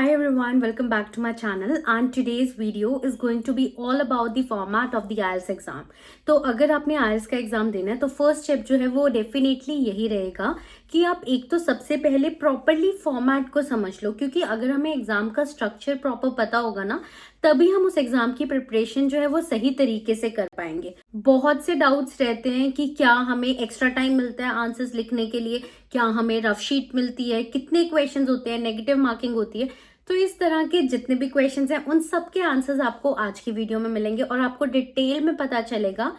Hi everyone, welcome back to my channel and today's video is going to be all about the format of the IELTS exam. तो अगर आपने IELTS का exam देना है तो first step जो है वो डेफिनेटली यही रहेगा कि आप एक तो सबसे पहले प्रॉपरली फॉर्मेट को समझ लो, क्योंकि अगर हमें एग्जाम का स्ट्रक्चर प्रॉपर पता होगा ना तभी हम उस एग्जाम की प्रिपरेशन जो है वो सही तरीके से कर पाएंगे। बहुत से डाउट्स रहते हैं कि क्या हमें एक्स्ट्रा टाइम मिलता है आंसर्स लिखने के लिए, क्या हमें रफ शीट मिलती है, कितने क्वेश्चंस होते हैं, नेगेटिव मार्किंग होती है। तो इस तरह के जितने भी क्वेश्चंस हैं उन सब के आंसर्स आपको आज की वीडियो में मिलेंगे और आपको डिटेल में पता चलेगा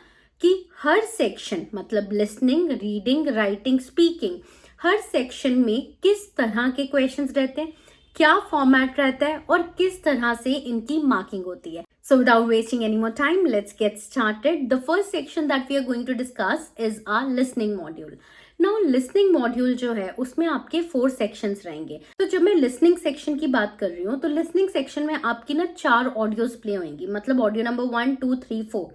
कि हर सेक्शन मतलब लिसनिंग, रीडिंग, राइटिंग, स्पीकिंग, हर सेक्शन में किस तरह के क्वेश्चंस रहते हैं, क्या फॉर्मेट रहता है और किस तरह से इनकी मार्किंग होती है। So without wasting any more time, let's get started. The first section that we are going to discuss is our listening module. Now listening module जो है उसमें आपके 4 sections रहेंगे। तो जब मैं listening section की बात कर रही हूँ तो listening section में आपकी ना 4 ऑडियोज प्ले होंगी, मतलब ऑडियो नंबर 1, 2, 3, 4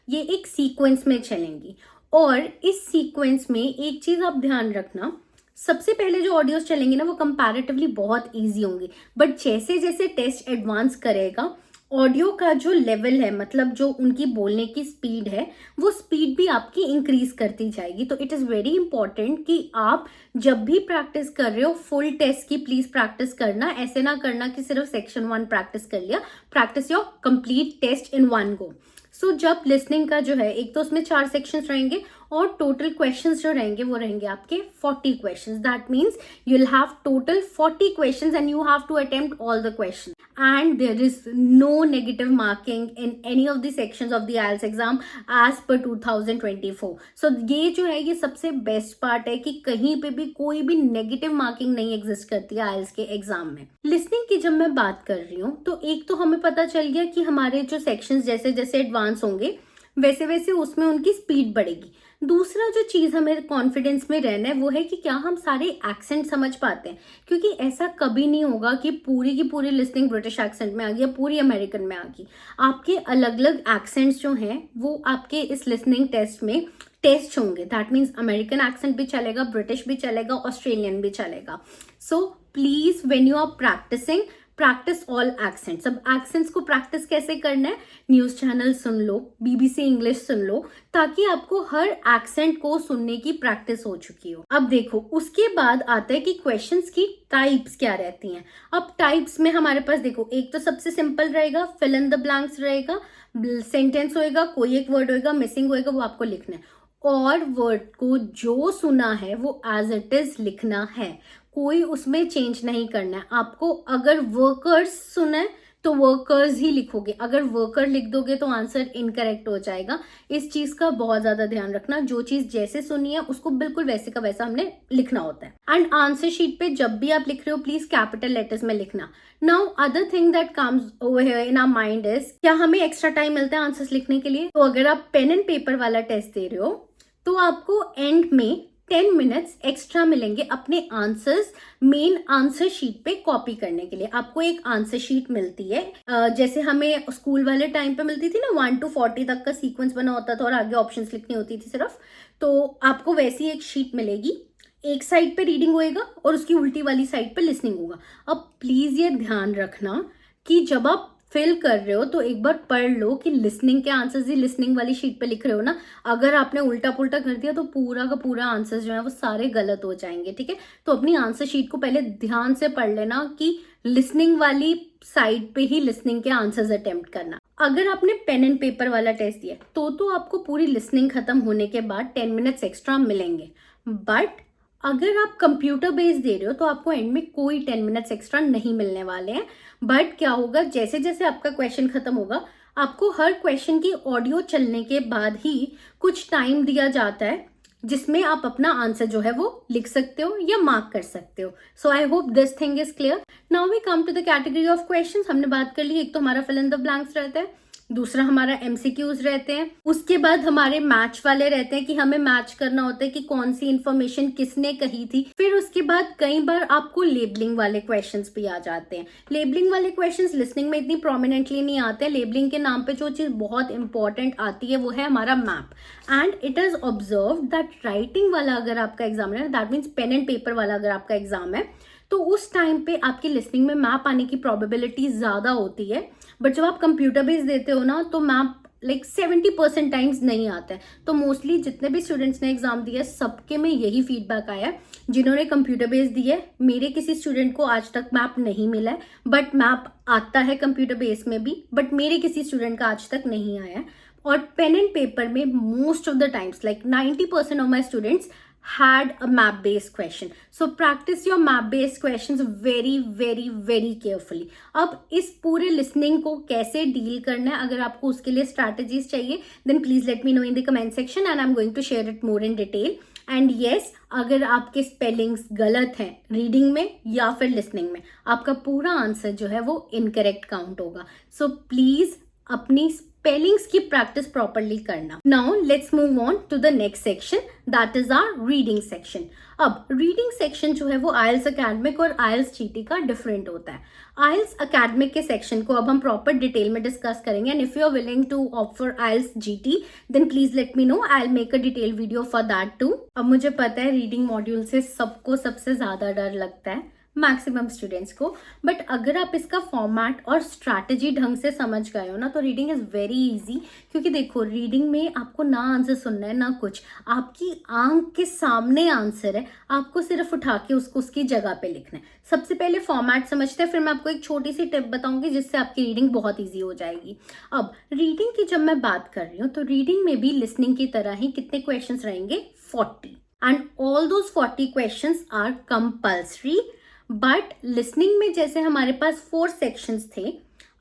ये एक सीक्वेंस में चलेंगी। और इस सीक्वेंस में एक चीज आप ध्यान रखना, सबसे पहले जो ऑडियोज चलेंगी ना वो कंपैरेटिवली बहुत इजी होंगी, बट जैसे जैसे टेस्ट एडवांस करेगा ऑडियो का जो लेवल है मतलब जो उनकी बोलने की स्पीड है वो स्पीड भी आपकी इंक्रीज करती जाएगी। तो इट इज़ वेरी इंपॉर्टेंट कि आप जब भी प्रैक्टिस कर रहे हो फुल टेस्ट की प्लीज प्रैक्टिस करना, ऐसे ना करना कि सिर्फ सेक्शन 1 प्रैक्टिस कर लिया, practice your complete test in one go. So जब लिसनिंग का जो है एक तो उसमें 4 सेक्शंस रहेंगे और टोटल क्वेश्चंस जो रहेंगे वो रहेंगे आपके 40 questions. That means you will have total 40 questions and you have to attempt all the questions and there is no negative marking in any of the sections of the IELTS exam as per 2024. So ये जो है ये सबसे best part है कि कहीं पे भी कोई भी नेगेटिव मार्किंग नहीं एग्जिस्ट करती है IELTS के एग्जाम में। लिसनिंग की जब मैं बात कर रही हूँ तो एक तो हमें पता चल गया कि हमारे जो सेक्शंस जैसे जैसे एडवांस होंगे वैसे वैसे उसमें उनकी स्पीड बढ़ेगी। दूसरा जो चीज हमें कॉन्फिडेंस में रहना है वो है कि क्या हम सारे एक्सेंट समझ पाते हैं, क्योंकि ऐसा कभी नहीं होगा कि पूरी की पूरी लिसनिंग ब्रिटिश एक्सेंट में आ गई या पूरी अमेरिकन में आ गई। आपके अलग अलग एक्सेंट्स जो हैं वो आपके इस लिसनिंग टेस्ट में टेस्ट होंगे। दैट मीन्स अमेरिकन एक्सेंट भी चलेगा, ब्रिटिश भी चलेगा, ऑस्ट्रेलियन भी चलेगा। So please when you are practicing practice all accents. अब एक्सेंट्स को प्रैक्टिस कैसे करना है, न्यूज चैनल सुन लो, BBC इंग्लिश सुन लो, ताकि आपको हर एक्सेंट को सुनने की प्रैक्टिस हो चुकी हो। अब देखो उसके बाद आता है कि क्वेश्चंस की टाइप्स क्या रहती हैं। अब टाइप्स में हमारे पास देखो एक तो सबसे सिंपल रहेगा, फिल इन द ब्लैंक्स रहेगा, सेंटेंस होएगा, कोई एक वर्ड होएगा, मिसिंग होएगा, वो आपको लिखना है और वर्ड को जो सुना है वो एज इट इज लिखना है, कोई उसमें चेंज नहीं करना है आपको। अगर वर्कर्स सुना है तो वर्कर्स ही लिखोगे, अगर वर्कर लिख दोगे तो आंसर इनकरेक्ट हो जाएगा। इस चीज का बहुत ज्यादा ध्यान रखना, जो चीज जैसे सुनी है उसको बिल्कुल वैसे का वैसा हमने लिखना होता है। एंड आंसर शीट पे जब भी आप लिख रहे हो प्लीज कैपिटल लेटर्स में लिखना। Now other thing that comes over here in our mind is, क्या हमें एक्स्ट्रा टाइम मिलता है आंसर्स लिखने के लिए? तो अगर आप पेन एंड पेपर वाला टेस्ट दे रहे हो तो आपको एंड में 10 मिनट्स एक्स्ट्रा मिलेंगे अपने आंसर्स मेन आंसर शीट पे कॉपी करने के लिए। आपको एक आंसर शीट मिलती है जैसे हमें स्कूल वाले टाइम पे मिलती थी ना, 1 to 40 तक का सीक्वेंस बना होता था और आगे ऑप्शंस लिखनी होती थी सिर्फ, तो आपको वैसी एक शीट मिलेगी। एक साइड पे रीडिंग होएगा और उसकी उल्टी वाली साइड पे लिसनिंग होगा। अब प्लीज ये ध्यान रखना कि जब आप फिल कर रहे हो तो एक बार पढ़ लो कि लिसनिंग के आंसर्स ही लिसनिंग वाली शीट पे लिख रहे हो ना। अगर आपने उल्टा पुल्टा कर दिया तो पूरा का पूरा आंसर्स जो है वो सारे गलत हो जाएंगे, ठीक है। तो अपनी आंसर शीट को पहले ध्यान से पढ़ लेना कि लिसनिंग वाली साइड पे ही लिसनिंग के आंसर्स अटेम्प्ट करना। अगर आपने पेन एंड पेपर वाला टेस्ट दिया तो आपको पूरी लिसनिंग खत्म होने के बाद 10 मिनट्स एक्स्ट्रा मिलेंगे, बट अगर आप कंप्यूटर बेस्ड दे रहे हो तो आपको एंड में कोई 10 मिनट्स एक्स्ट्रा नहीं मिलने वाले हैं। बट क्या होगा, जैसे जैसे आपका क्वेश्चन खत्म होगा आपको हर क्वेश्चन की ऑडियो चलने के बाद ही कुछ टाइम दिया जाता है जिसमें आप अपना आंसर जो है वो लिख सकते हो या मार्क कर सकते हो। So I hope this thing is clear. Now we come to the category of questions. हमने बात कर ली, एक तो हमारा फिल इन द ब्लैंक्स रहता है, दूसरा हमारा MCQs रहते हैं, उसके बाद हमारे मैच वाले रहते हैं कि हमें मैच करना होता है कि कौन सी इंफॉर्मेशन किसने कही थी। फिर उसके बाद कई बार आपको लेबलिंग वाले क्वेश्चंस भी आ जाते हैं। लेबलिंग वाले क्वेश्चंस लिसनिंग में इतनी प्रोमिनेंटली नहीं आते हैं। लेबलिंग के नाम पे जो चीज बहुत इंपॉर्टेंट आती है वो है हमारा map. And it is observe that writing वाला अगर आपका एग्जाम है, that means pen and paper वाला अगर आपका एग्जाम है तो उस टाइम पे आपकी लिसनिंग में मैप आने की प्रोबेबिलिटी ज़्यादा होती है। बट जब आप कंप्यूटर बेस्ड देते हो ना तो मैप लाइक 70% टाइम्स नहीं आता है। तो मोस्टली जितने भी स्टूडेंट्स ने एग्जाम दिया सबके में यही फीडबैक आया है। जिन्होंने कंप्यूटर बेस्ड दिया है, मेरे किसी स्टूडेंट को आज तक मैप नहीं मिला है, बट मैप आता है कंप्यूटर बेस में भी, बट मेरे किसी स्टूडेंट का आज तक नहीं आया है। और पेन एंड पेपर में most of the times like 90% of my students had a map based question. So practice your map based questions very carefully. अब इस पूरे listening को कैसे डील करना है, अगर आपको उसके लिए strategies चाहिए then please let me know in the comment section and I'm going to share it more in detail. And yes, अगर आपके स्पेलिंग्स गलत हैं रीडिंग में या फिर लिसनिंग में, आपका पूरा आंसर जो है वो इनकरेक्ट काउंट होगा। सो प्लीज अपनी स्पेलिंग्स की प्रैक्टिस प्रॉपरली करना। Now let's move on to the next section, that is our reading section. अब रीडिंग सेक्शन जो है वो आइल्स एकेडमिक और आइल्स जीटी का डिफरेंट होता है। आइल्स एकेडमिक के सेक्शन को अब हम प्रॉपर डिटेल में डिस्कस करेंगे and if you are willing to opt for IELTS GT then please let me know, I will make a detail video for that too. अब मुझे पता है रीडिंग मॉड्यूल से सबको सबसे ज्यादा डर लगता है, मैक्सिमम स्टूडेंट्स को, बट अगर आप इसका फॉर्मेट और स्ट्रैटेजी ढंग से समझ गए हो ना तो रीडिंग इज वेरी इजी। क्योंकि देखो रीडिंग में आपको ना आंसर सुनना है ना कुछ, आपकी आंख के सामने आंसर है, आपको सिर्फ उठा के उसको उसकी जगह पे लिखना है। सबसे पहले फॉर्मेट समझते हैं, फिर मैं आपको एक छोटी सी टिप बताऊंगी जिससे आपकी रीडिंग बहुत ईजी हो जाएगी। अब रीडिंग की जब मैं बात कर रही हूँ तो रीडिंग में भी लिसनिंग की तरह ही कितने क्वेश्चन रहेंगे, 40, and all those 40 question are compulsory. But listening में जैसे हमारे पास 4 सेक्शंस थे,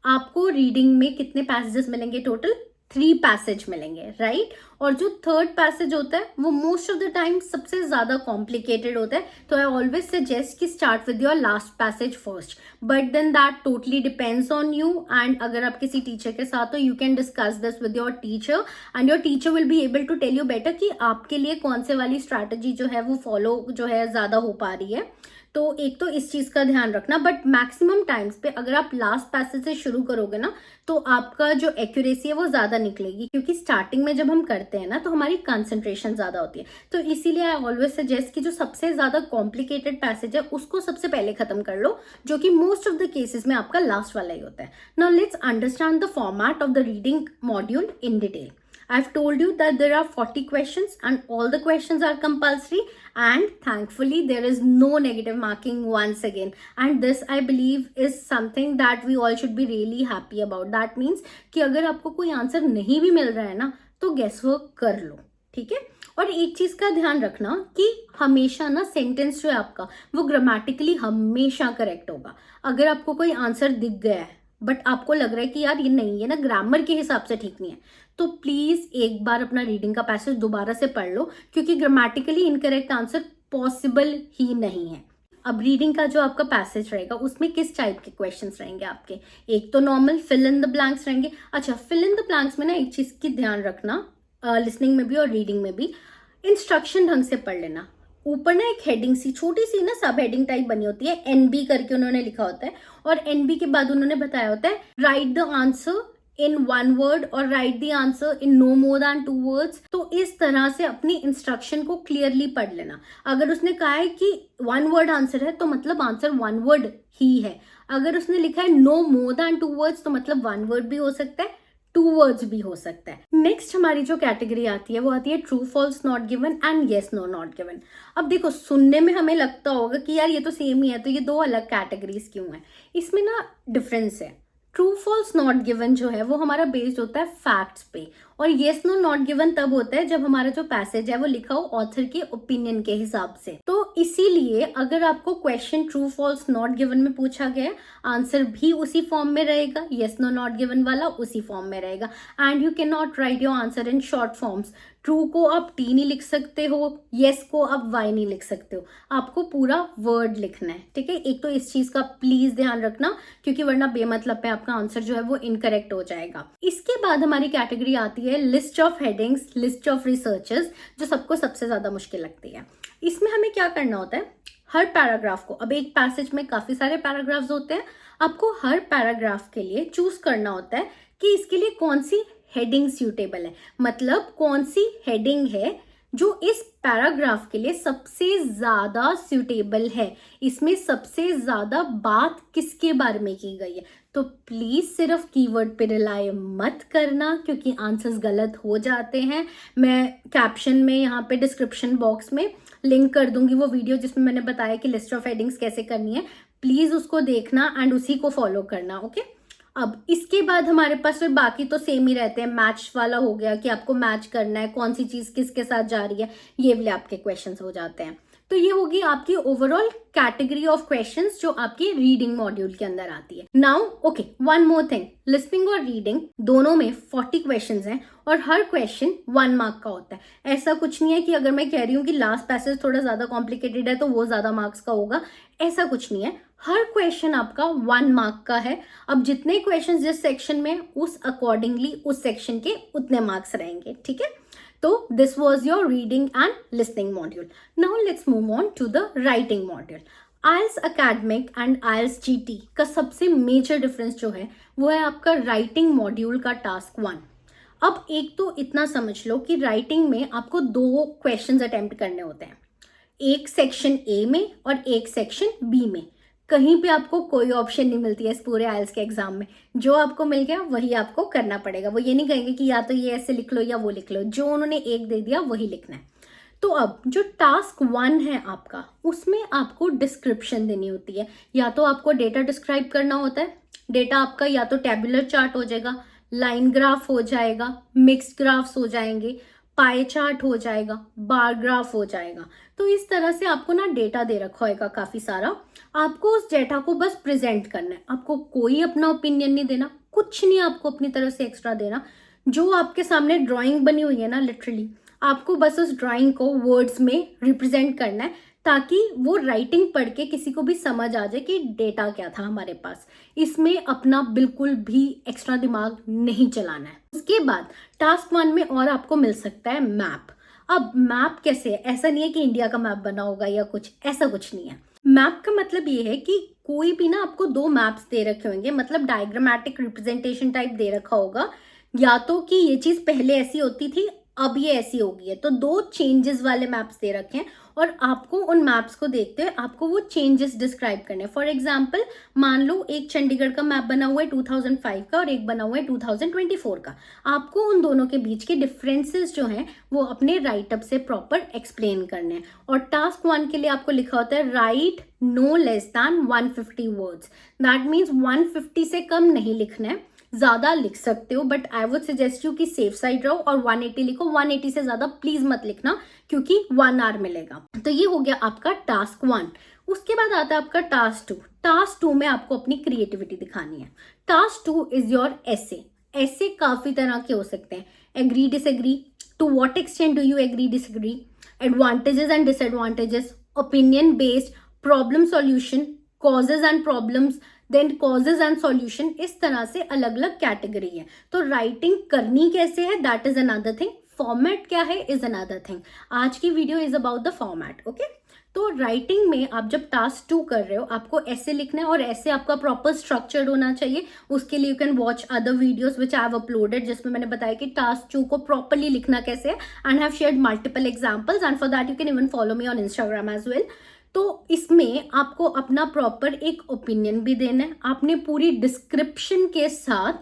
आपको रीडिंग में कितने पैसेजेस मिलेंगे, टोटल 3 पैसेज मिलेंगे, राइट। और जो थर्ड पैसेज होता है वो मोस्ट ऑफ द टाइम सबसे ज्यादा कॉम्प्लिकेटेड होता है। तो आई ऑलवेज सजेस्ट कि start with your last passage first, but then that totally depends on you. And अगर आप किसी टीचर के साथ हो, you can discuss this with your teacher and your teacher will be able to tell you better कि आपके लिए कौन से वाली स्ट्रैटेजी जो है वो फॉलो जो है ज्यादा हो पा रही है। तो एक तो इस चीज का ध्यान रखना, बट मैक्सिमम टाइम्स पे अगर आप लास्ट पैसेज से शुरू करोगे ना तो आपका जो एक्यूरेसी है वो ज्यादा निकलेगी, क्योंकि स्टार्टिंग में जब हम करते हैं ना तो हमारी कंसंट्रेशन ज्यादा होती है। तो इसीलिए आई ऑलवेज सजेस्ट कि जो सबसे ज्यादा कॉम्प्लिकेटेड पैसेज है उसको सबसे पहले खत्म कर लो, जो कि मोस्ट ऑफ द केसेस में आपका लास्ट वाला ही होता है। Now let's understand the format of the reading module in detail. I've told you that there are 40 questions and all the questions are compulsory, and thankfully there is no negative marking once again, and this I believe is something that we all should be really happy about. That means कि अगर आपको कोई answer नहीं भी मिल रहा है ना तो गेस वर्क कर लो, ठीक है। और एक चीज का ध्यान रखना कि हमेशा ना सेंटेंस जो है आपका वो ग्रामेटिकली हमेशा करेक्ट होगा। अगर आपको कोई आंसर दिख गया है बट आपको लग रहा है कि यार ये नहीं है ना, ग्रामर के हिसाब से ठीक नहीं है, तो प्लीज एक बार अपना रीडिंग का पैसेज दोबारा से पढ़ लो, क्योंकि ग्रामेटिकली इनकरेक्ट आंसर पॉसिबल ही नहीं है। अब रीडिंग का जो आपका पैसेज रहेगा उसमें किस टाइप के क्वेश्चंस रहेंगे आपके, एक तो normal fill in the blanks रहेंगे। अच्छा, फिल इन द ब्लैंक्स में ना एक चीज की ध्यान रखना, लिसनिंग में भी और रीडिंग में भी, इंस्ट्रक्शन ढंग से पढ़ लेना। ऊपर ना एक हेडिंग सी छोटी सी ना सब हेडिंग टाइप बनी होती है, एनबी करके उन्होंने लिखा होता है, और एनबी के बाद उन्होंने बताया होता है write the answer in 1 word और write the answer in no more than 2 words। तो इस तरह से अपनी इंस्ट्रक्शन को क्लियरली पढ़ लेना। अगर उसने कहा है कि 1 word आंसर है तो मतलब आंसर 1 word ही है। अगर उसने लिखा है नो मोर देन 2 words तो मतलब 1 word भी हो सकता है, 2 words भी हो सकता है। नेक्स्ट हमारी जो कैटेगरी आती है वो आती है true false not given and yes no not given. अब देखो सुनने में हमें लगता होगा कि यार ये तो सेम ही है, तो ये 2 अलग कैटेगरीज क्यों है। इसमें ना डिफरेंस है। ट्रू फॉल्स नॉट गिवन जो है वो हमारा बेस्ड होता है फैक्ट्स पे, और येस नो नॉट गिवन तब होता है जब हमारा जो पैसेज है वो लिखा हो ऑथर के ओपिनियन के हिसाब से। तो इसीलिए अगर आपको question true false not given में पूछा गया, आंसर भी उसी फॉर्म में रहेगा, येस नो नॉट गिवन वाला उसी फॉर्म में रहेगा, and you can not right your answer in short forms. True को आप टी नहीं लिख सकते हो, येस को आप वाई नहीं लिख सकते हो, आपको पूरा वर्ड लिखना है, ठीक है। एक तो इस चीज का प्लीज ध्यान रखना, क्योंकि वरना बेमतलब पे आपका आंसर जो है वो इनकरेक्ट हो जाएगा। इसके बाद हमारी कैटेगरी आती है list of headings, list of researches, जो सबको सबसे ज्यादा मुश्किल लगती है। इसमें हमें क्या करना होता है, हर पैराग्राफ को, अब एक पैसेज में काफी सारे पैराग्राफ्स होते हैं, आपको हर पैराग्राफ के लिए चूज करना होता है कि इसके लिए कौन सी हेडिंग सूटेबल है, मतलब कौन सी हेडिंग है जो इस पैराग्राफ के लिए सबसे ज्यादा सुटेबल है, इसमें सबसे ज्यादा बात किसके बारे में की गई है। तो प्लीज सिर्फ कीवर्ड पे रिलाय मत करना, क्योंकि आंसर्स गलत हो जाते हैं। मैं कैप्शन में यहाँ पे डिस्क्रिप्शन बॉक्स में लिंक कर दूंगी वो वीडियो जिसमें मैंने बताया कि लिस्ट ऑफ हेडिंग्स कैसे करनी है, प्लीज उसको देखना एंड उसी को फॉलो करना। ओके, अब इसके बाद हमारे पास फिर बाकी तो सेम ही रहते हैं। मैच वाला हो गया कि आपको मैच करना है, कौन सी चीज किसके साथ जा रही है, ये वाले आपके क्वेश्चंस हो जाते हैं। तो ये होगी आपकी ओवरऑल कैटेगरी ऑफ क्वेश्चंस जो आपकी रीडिंग मॉड्यूल के अंदर आती है। Now okay, one more thing, listening और रीडिंग दोनों में 40 क्वेश्चंस हैं और हर क्वेश्चन 1 मार्क का होता है। ऐसा कुछ नहीं है कि अगर मैं कह रही हूँ कि लास्ट पैसेज थोड़ा ज्यादा कॉम्प्लिकेटेड है तो वो ज्यादा मार्क्स का होगा, ऐसा कुछ नहीं है। हर क्वेश्चन आपका 1 मार्क का है। अब जितने क्वेश्चन जिस सेक्शन में, उस अकॉर्डिंगली उस सेक्शन के उतने मार्क्स रहेंगे, ठीक है। तो this was your reading and listening module. Now let's move on to the writing module. IELTS academic and IELTS GT का सबसे मेजर डिफरेंस जो है वो है आपका राइटिंग मॉड्यूल का टास्क 1। अब एक तो इतना समझ लो कि राइटिंग में आपको 2 क्वेश्चंस अटेम्प्ट करने होते हैं, एक सेक्शन ए में और एक सेक्शन बी में। कहीं पे आपको कोई ऑप्शन नहीं मिलती है इस पूरे आइल्स के एग्जाम में। जो आपको मिल गया वही आपको करना पड़ेगा। वो ये नहीं कहेंगे कि या तो ये ऐसे लिख लो या वो लिख लो, जो उन्होंने एक दे दिया वही लिखना है। तो अब जो टास्क 1 है आपका, उसमें आपको डिस्क्रिप्शन देनी होती है। या तो आपको डेटा डिस्क्राइब करना होता है। डेटा आपका या तो टेबुलर चार्ट हो जाएगा, लाइन ग्राफ हो जाएगा, मिक्स्ड ग्राफ्स हो जाएंगे, पाई चार्ट हो जाएगा, बार ग्राफ हो जाएगा। तो इस तरह से आपको ना डेटा दे रखा होगा काफी सारा। आपको उस डेटा को बस प्रेजेंट करना है। आपको कोई अपना ओपिनियन नहीं देना, कुछ नहीं आपको अपनी तरफ से एक्स्ट्रा देना। जो आपके सामने ड्राइंग बनी हुई है ना, लिटरली आपको बस उस ड्राइंग को वर्ड्स में रिप्रेजेंट करना है, ताकि वो राइटिंग पढ़ के किसी को भी समझ आ जाए कि डेटा क्या था हमारे पास। इसमें अपना बिल्कुल भी एक्स्ट्रा दिमाग नहीं चलाना है। उसके बाद टास्क 1 में और आपको मिल सकता है मैप। अब मैप कैसे है, ऐसा नहीं है कि इंडिया का मैप बना होगा या कुछ, ऐसा कुछ नहीं है। मैप का मतलब ये है कि कोई भी ना आपको 2 मैप्स दे रखे होंगे, मतलब डायग्रामेटिक रिप्रेजेंटेशन टाइप दे रखा होगा, या तो कि ये चीज पहले ऐसी होती थी अब ये ऐसी होगी है। तो 2 चेंजेस वाले मैप्स दे रखे हैं और आपको उन मैप्स को देखते हुए आपको वो चेंजेस डिस्क्राइब करने हैं। फॉर एग्जाम्पल मान लो एक चंडीगढ़ का मैप बना हुआ है 2005 का और एक बना हुआ है 2024 का। आपको उन दोनों के बीच के डिफरेंसेस जो हैं वो अपने राइटअप से प्रॉपर एक्सप्लेन करने हैं। और टास्क 1 के लिए आपको लिखा होता है write no less than 150 words. That means 150 से कम नहीं लिखना है। ज्यादा लिख सकते हो but I would suggest you कि सेफ साइड रहो और 180 लिखो। 180 से ज्यादा प्लीज मत लिखना, क्योंकि 1 आवर मिलेगा। तो ये हो गया आपका टास्क 1। उसके बाद आता है आपका टास्क 2। टास्क 2 में आपको अपनी क्रिएटिविटी दिखानी है। Task 2 is your essay. ऐसे काफी तरह के हो सकते हैं, agree disagree, to what extent do you agree disagree, advantages and disadvantages, opinion based, problem solution, causes and problems, then causes and solution. इस तरह से अलग अलग कैटेगरी है। तो राइटिंग करनी कैसे है, that is another thing. Format क्या है इज अनदर थिंग। आज की video is about the format. Okay, तो राइटिंग में आप जब टास्क 2 कर रहे हो आपको ऐसे लिखना है और ऐसे आपका प्रॉपर स्ट्रक्चर्ड होना चाहिए। उसके लिए you can watch other videos which I have uploaded, जिसमें मैंने बताया कि टास्क 2 को प्रॉपरली लिखना कैसे है, and have shared multiple examples, and for that you can even follow me on Instagram as well. तो इसमें आपको अपना प्रॉपर एक ओपिनियन भी देना है। आपने पूरी डिस्क्रिप्शन के साथ,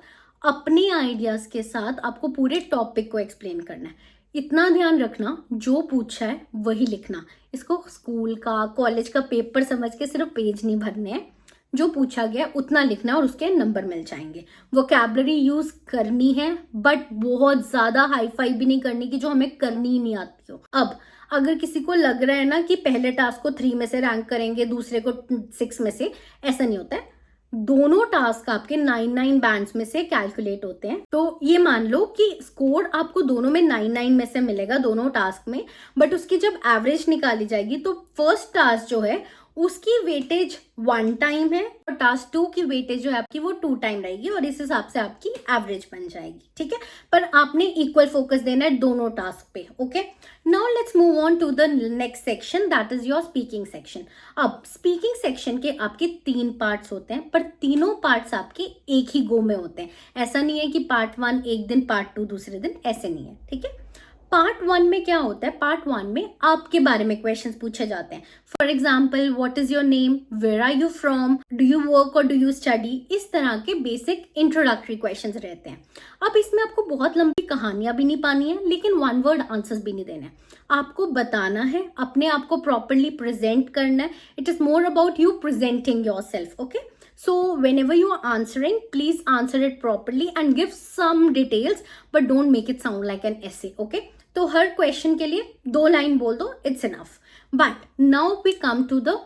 अपने आइडियाज के साथ आपको पूरे टॉपिक को एक्सप्लेन करना है। इतना ध्यान रखना, जो पूछा है वही लिखना। इसको स्कूल का, कॉलेज का पेपर समझ के सिर्फ पेज नहीं भरने हैं। जो पूछा गया उतना लिखना है और उसके नंबर मिल जाएंगे। वोकैबुलरी यूज करनी है बट बहुत ज्यादा हाई फाई भी नहीं करनी कि जो हमें करनी ही नहीं आती हो। अब अगर किसी को लग रहा है ना कि पहले टास्क को 3 में से रैंक करेंगे, दूसरे को 6 में से, ऐसा नहीं होता है। दोनों टास्क आपके 9 बैंड्स में से कैलकुलेट होते हैं। तो ये मान लो कि स्कोर आपको दोनों में 9 में से मिलेगा, दोनों टास्क में। बट उसकी जब एवरेज निकाली जाएगी तो फर्स्ट टास्क जो है उसकी वेटेज 1 टाइम है और टास्क 2 की वेटेज जो है आपकी वो 2 टाइम रहेगी, और इस हिसाब से आपकी एवरेज बन जाएगी। ठीक है, पर आपने इक्वल फोकस देना है दोनों टास्क पे। Okay, now let's move on to the next section, that is your speaking section. अब स्पीकिंग सेक्शन के आपके 3 पार्ट्स होते हैं, पर तीनों पार्ट्स आपके एक ही गो में होते हैं। ऐसा नहीं है कि पार्ट 1 एक दिन, पार्ट 2 दूसरे दिन, ऐसे नहीं है। ठीक है, पार्ट 1 में क्या होता है, पार्ट 1 में आपके बारे में क्वेश्चंस पूछे जाते हैं. For example, what is your name, where are you from, do you work or do you study, इस तरह के बेसिक इंट्रोडक्टरी क्वेश्चंस रहते हैं. अब इसमें आपको बहुत लंबी कहानियां भी नहीं पानी है, लेकिन वन वर्ड आंसर्स भी नहीं देने हैं. आपको बताना है, अपने आप को प्रॉपरली प्रेजेंट करना है. It is more about you presenting your self. Okay, so whenever you are answering, please answer it properly and give some details, but don't make it sound like an essay. Okay, तो हर question के लिए 2 line बोल दो, it's enough. But now we come to the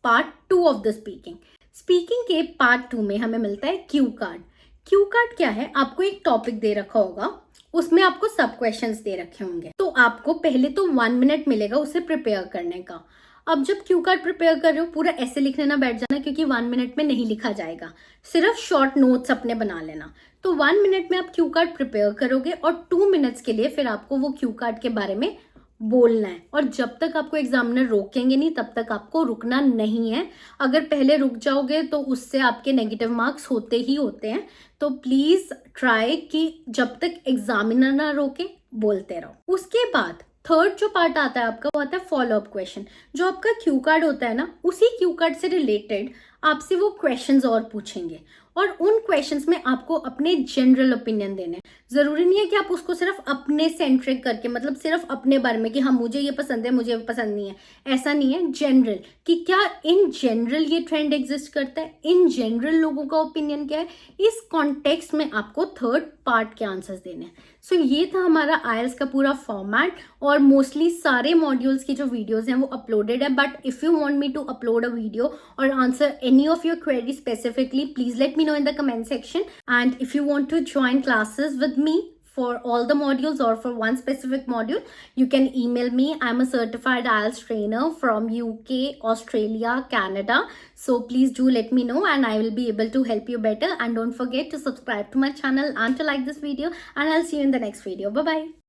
part 2 of the speaking. Speaking के part 2 में हमें मिलता है क्यू कार्ड. क्यू कार्ड क्या है, आपको एक टॉपिक दे रखा होगा, उसमें आपको सब क्वेश्चंस दे रखे होंगे. तो आपको पहले तो 1 मिनट मिलेगा उसे प्रिपेयर करने का. अब जब क्यू कार्ड प्रिपेयर कर रहे हो, पूरा ऐसे लिखने ना बैठ जाना, क्योंकि 1 मिनट में नहीं लिखा जाएगा. सिर्फ शॉर्ट नोट्स अपने बना लेना. तो 1 मिनट में आप क्यू कार्ड प्रिपेयर करोगे और 2 मिनट्स के लिए फिर आपको वो क्यू कार्ड के बारे में बोलना है. और जब तक आपको एग्जामिनर रोकेंगे नहीं, तब तक आपको रुकना नहीं है. अगर पहले रुक जाओगे तो उससे आपके नेगेटिव मार्क्स होते ही होते हैं. तो प्लीज ट्राई कि जब तक एग्जामिनर ना रोके बोलते रहो. उसके बाद थर्ड जो पार्ट आता है आपका, वो आता है फॉलो अप क्वेश्चन. जो आपका क्यू कार्ड होता है ना, उसी क्यू कार्ड से रिलेटेड आपसे वो क्वेश्चंस और पूछेंगे, और उन क्वेश्चंस में आपको अपने जनरल ओपिनियन देने. जरूरी नहीं है कि आप उसको सिर्फ अपने सेंट्रिक करके, मतलब सिर्फ अपने बारे में कि हाँ मुझे ये पसंद है, मुझे पसंद नहीं है, ऐसा नहीं है. जनरल, कि क्या इन जनरल ये ट्रेंड एग्जिस्ट करता है, इन जनरल लोगों का ओपिनियन क्या है, इस कॉन्टेक्स्ट में आपको थर्ड पार्ट के आंसर्स देने हैं. सो ये था हमारा आईएलटीएस का पूरा फॉर्मेट, और मोस्टली सारे मॉड्यूल्स की जो वीडियोस हैं वो अपलोडेड है. But if you want me to upload a video और answer any of your query specifically, please let me know in the comment section. And if you want to join classes with me for all the modules or for one specific module, you can email me. I'm a certified IELTS trainer from UK, Australia, Canada. So please do let me know and I will be able to help you better. And don't forget to subscribe to my channel and to like this video, and I'll see you in the next video. Bye bye.